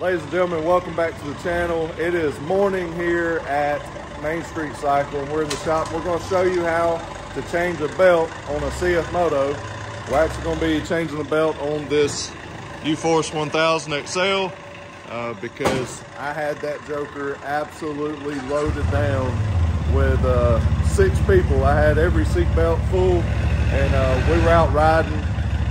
Ladies and gentlemen, welcome back to the channel. It is morning here at Main Street Cycle, and we're in the shop. We're going to show you how to change a belt on a CF Moto. We're actually going to be changing the belt on this U-Force 1000 XL because I had that joker absolutely loaded down with 6 people. I had every seat belt full, and we were out riding,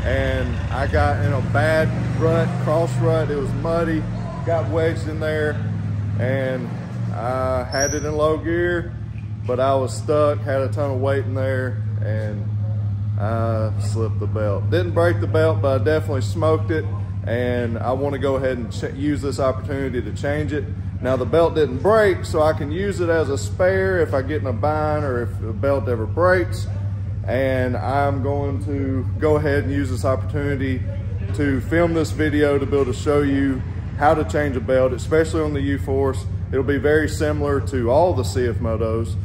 and I got in a bad rut, cross rut. It was muddy, got wedged in there, and I had it in low gear, but I was stuck, had a ton of weight in there, and I slipped the belt. Didn't break the belt, but I definitely smoked it, and I want to go ahead and use this opportunity to change it. Now the belt didn't break, so I can use it as a spare if I get in a bind or if the belt ever breaks. And I'm going to go ahead and use this opportunity to film this video to be able to show you how to change a belt, especially on the U-Force. It'll be very similar to all the CF Motos,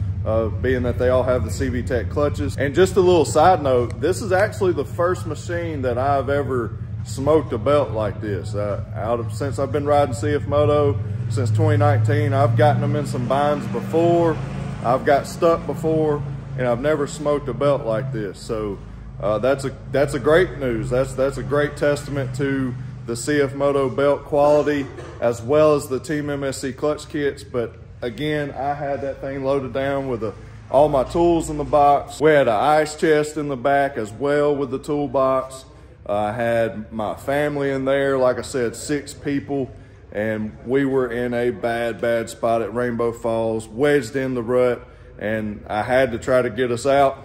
being that they all have the CV-Tech clutches. And just a little side note, this is actually the first machine that I've ever smoked a belt like this. Since I've been riding CF Moto since 2019, I've gotten them in some binds before, I've got stuck before, and I've never smoked a belt like this. So that's a great news. That's a great testament to the CF Moto belt quality as well as the Team MSC clutch kits. But again, I had that thing loaded down with all my tools in the box. We had an ice chest in the back as well with the toolbox. I had my family in there, like I said, 6 people, and we were in a bad spot at Rainbow Falls, wedged in the rut, and I had to try to get us out,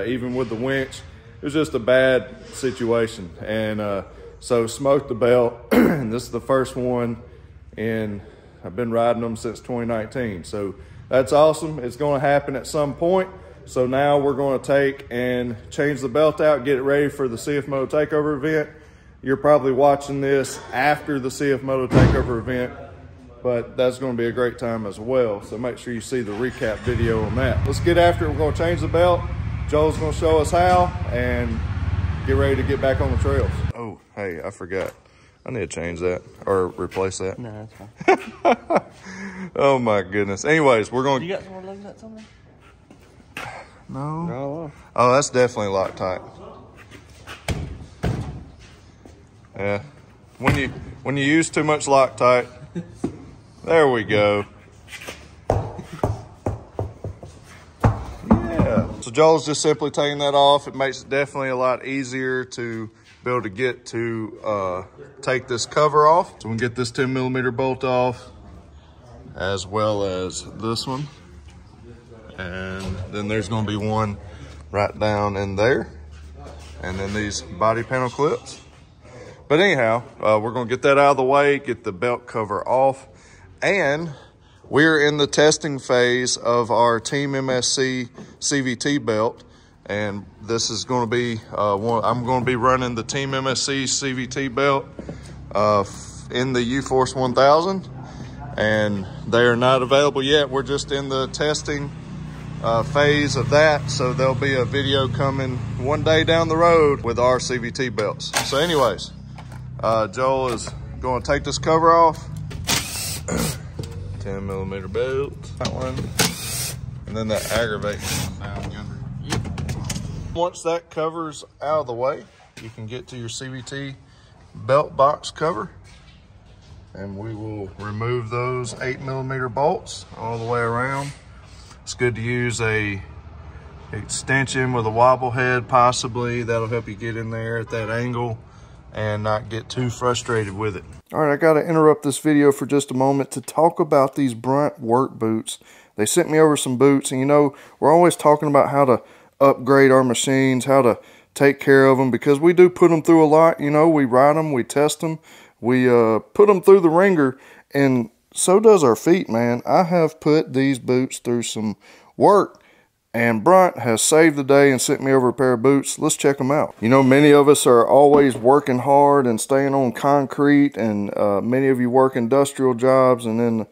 even with the winch. It was just a bad situation, and so smoked the belt. And this is the first one, and I've been riding them since 2019, so that's awesome. It's going to happen at some point. So now we're going to take and change the belt out, get it ready for the CF Moto Takeover event. You're probably watching this after the CF Moto Takeover event, but that's going to be a great time as well. So make sure you see the recap video on that. Let's get after it. We're going to change the belt. Joel's going to show us how, and get ready to get back on the trails. Oh, hey, I forgot. I need to change that or replace that. No, that's fine. Oh my goodness. Anyways, we're going to... You got some more lug nuts on there? No. No. Oh, that's definitely Loctite. Yeah. When you use too much Loctite, there we go. Yeah. So Joel's just simply taking that off. It makes it definitely a lot easier to be able to get to take this cover off. So we can get this 10mm bolt off, as well as this one. And then there's going to be one right down in there, and then these body panel clips. But anyhow, we're going to get that out of the way, get the belt cover off, and we're in the testing phase of our Team MSC CVT belt. And this is going to be I'm going to be running the Team MSC CVT belt in the U-Force 1000, and they are not available yet. We're just in the testing phase of that, so there'll be a video coming one day down the road with our CVT belts. So anyways, Joel is going to take this cover off. 10mm belt, that one, and then that aggravates down yonder. Once that cover's out of the way, you can get to your CVT belt box cover, and we will remove those 8mm bolts all the way around. It's good to use a extension with a wobble head, possibly. That'll help you get in there at that angle and not get too frustrated with it. All right, I got to interrupt this video for just a moment to talk about these Brunt work boots. They sent me over some boots, and you know, we're always talking about how to upgrade our machines, how to take care of them, because we do put them through a lot. You know, we ride them, we test them, we put them through the ringer, and so does our feet, man. I have put these boots through some work, and Brunt has saved the day and sent me over a pair of boots. Let's check them out. You know, many of us are always working hard and staying on concrete, and many of you work industrial jobs and in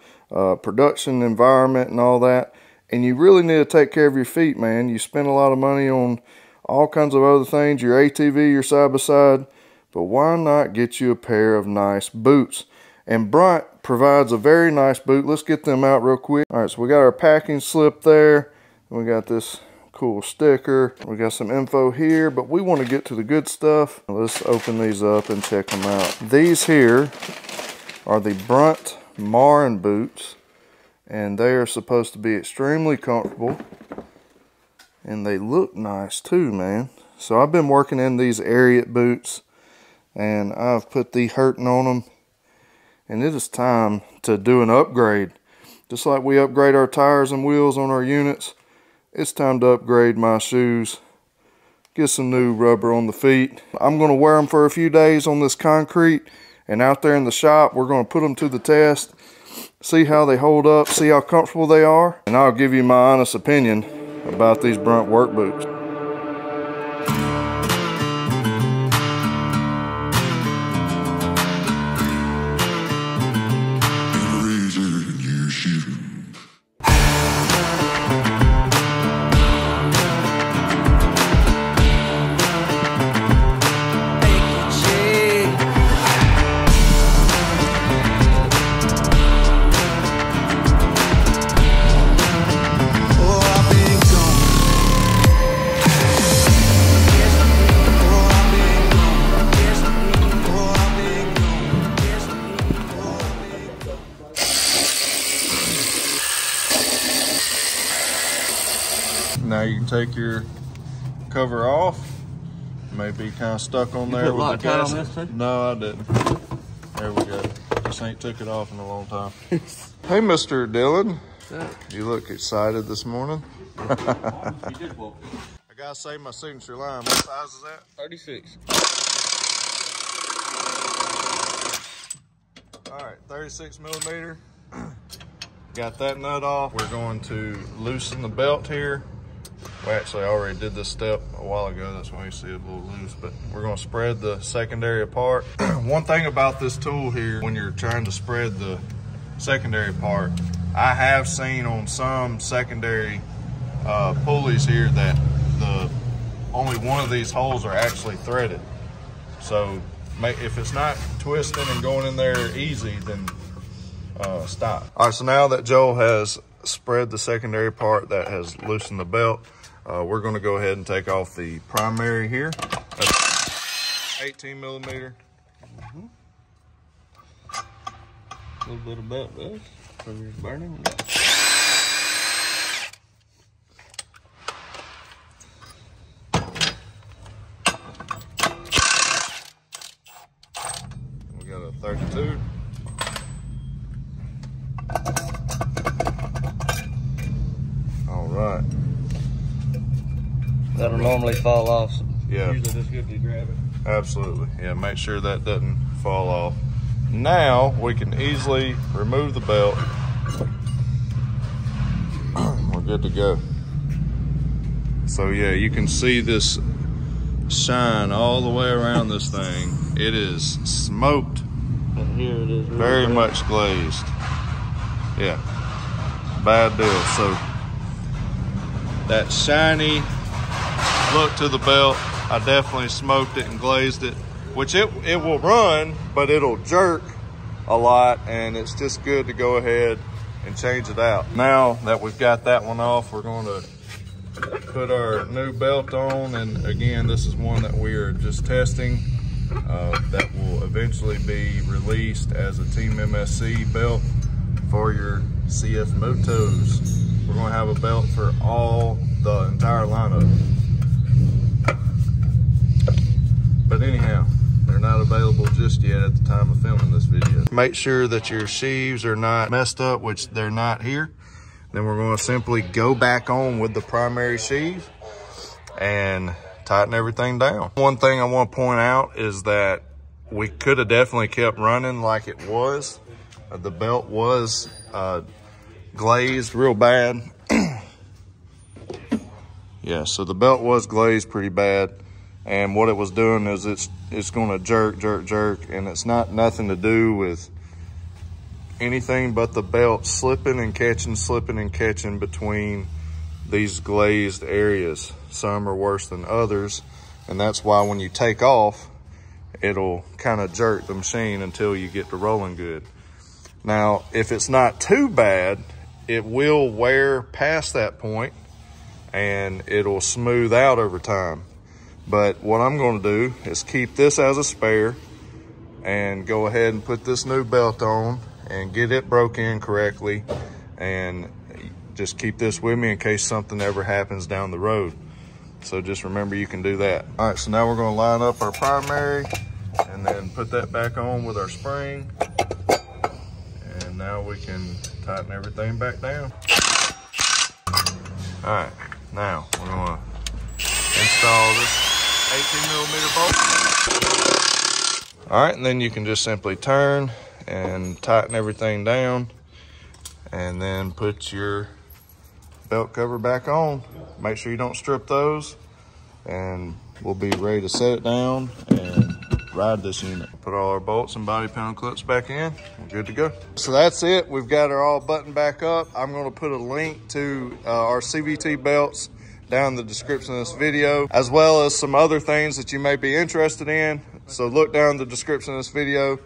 production environment and all that, and you really need to take care of your feet, man. You spend a lot of money on all kinds of other things, your ATV, your side-by-side, but why not get you a pair of nice boots? And Brunt provides a very nice boot. Let's get them out real quick. All right, so we got our packing slip there. We got this cool sticker. We got some info here, but we want to get to the good stuff. Let's open these up and check them out. These here are the Brunt Marne boots, and they are supposed to be extremely comfortable, and they look nice too, man. So I've been working in these Ariat boots, and I've put the hurting on them, and it is time to do an upgrade. Just like we upgrade our tires and wheels on our units, it's time to upgrade my shoes. Get some new rubber on the feet. I'm going to wear them for a few days on this concrete, and out there in the shop, we're going to put them to the test, see how they hold up, see how comfortable they are, and I'll give you my honest opinion about these Brunt work boots. Now you can take your cover off. May be kind of stuck on there with the gas. On this too? No, I didn't. There we go. Just ain't took it off in a long time. Hey, Mr. Dylan. You look excited this morning. I gotta say my signature line. What size is that? 36. All right, 36 millimeter. Got that nut off. We're going to loosen the belt here. We actually already did this step a while ago. That's why you see it a little loose, but we're going to spread the secondary apart. One thing about this tool here, when you're trying to spread the secondary apart, I have seen on some secondary pulleys here that only one of these holes are actually threaded. So if it's not twisting and going in there easy, then stop. All right, so now that Joel has spread the secondary part, that has loosened the belt, we're going to go ahead and take off the primary here. That's 18 millimeter. A little bit of belt dust from your burning. We got a 32. All right. That'll normally fall off. So yeah. Usually it's good to grab it. Absolutely. Yeah, make sure that doesn't fall off. Now we can easily remove the belt. We're good to go. So yeah, you can see this shine all the way around this thing. It is smoked. And here it is. Very much glazed. Yeah, bad deal. So that shiny look to the belt, I definitely smoked it and glazed it, which it will run, but it'll jerk a lot, and it's just good to go ahead and change it out. Now that we've got that one off, we're going to put our new belt on, and again, this is one that we are just testing that will eventually be released as a Team MSC belt for your CF motos. We're going to have a belt for the entire lineup. But anyhow, they're not available just yet at the time of filming this video. Make sure that your sheaves are not messed up, which they're not here. Then we're going to simply go back on with the primary sheave and tighten everything down. One thing I want to point out is that we could have definitely kept running like it was. The belt was glazed real bad. Yeah, so the belt was glazed pretty bad. And what it was doing is it's going to jerk, and it's nothing to do with anything but the belt slipping and catching between these glazed areas. Some are worse than others, and that's why when you take off, it'll kind of jerk the machine until you get to rolling good. Now, if it's not too bad, it will wear past that point and it'll smooth out over time. But what I'm going to do is keep this as a spare and go ahead and put this new belt on and get it broke in correctly, and just keep this with me in case something ever happens down the road. So just remember you can do that. All right, so now we're going to line up our primary and then put that back on with our spring. And now we can tighten everything back down. All right, now we're going to install this 18mm bolt. All right, and then you can just simply turn and tighten everything down and then put your belt cover back on. Make sure you don't strip those, and we'll be ready to set it down and ride this unit. Put all our bolts and body panel clips back in. We're good to go. So that's it. We've got her all buttoned back up. I'm going to put a link to our CVT belts down in the description of this video, as well as some other things that you may be interested in. So look down in the description of this video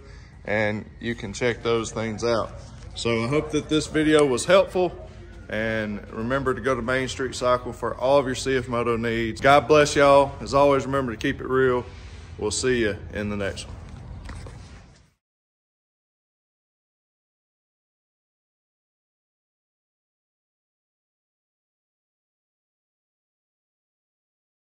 and you can check those things out. So I hope that this video was helpful, and remember to go to Main Street Cycle for all of your CF Moto needs. God bless y'all. As always, remember to keep it real. We'll see you in the next one.